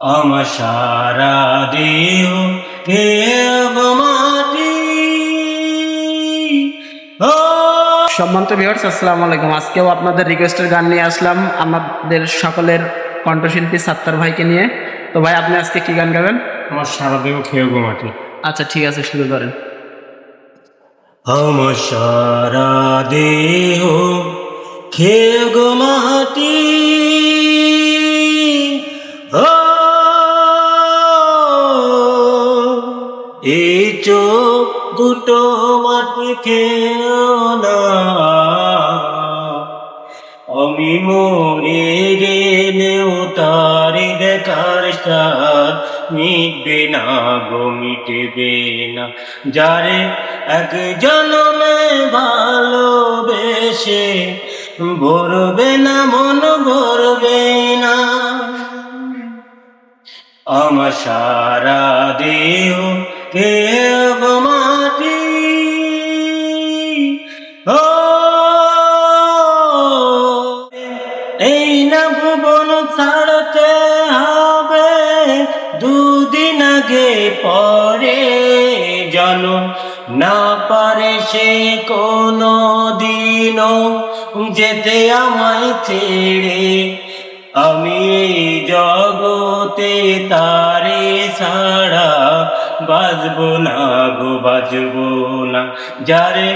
আমার সারা দেহ কে মাটি ও। সম্মানিত ভিউয়ার্স, আসসালামু আলাইকুম। আজকেও আপনাদের রিকোয়েস্টের গান নিয়ে আসলাম আমাদের সকলের কণ্ঠশিল্পী সাত্তার ভাইকে নিয়ে। তো ভাই, আপনি আজকে কি গান গাবেন? আমার সারা দেহ খেয়ে গো মাটি। আচ্ছা, ঠিক আছে, শুরু করেন। আমার সারা দেহ খেয়ে গো মাটি ও। এই চোখ দুটো মাটি খেও না, আমি মরে গেলেও তারি দেখার সাথ মিটবে না গো, মিটবে না। যারে এক জন্মে ভালোবেসে ভরবে না, মন ভরবে না। আমার সারা দেহ কে মাটি ও। এই না ভুবন ছাড়তে হবে, দুদিন আগে পরে যেন না পারে সে কোনো দিনও যেতে আমায় ছেড়ে। আমি এই জগতে তারে ছাড়া বাজবো না গো, বাজবো না। যারে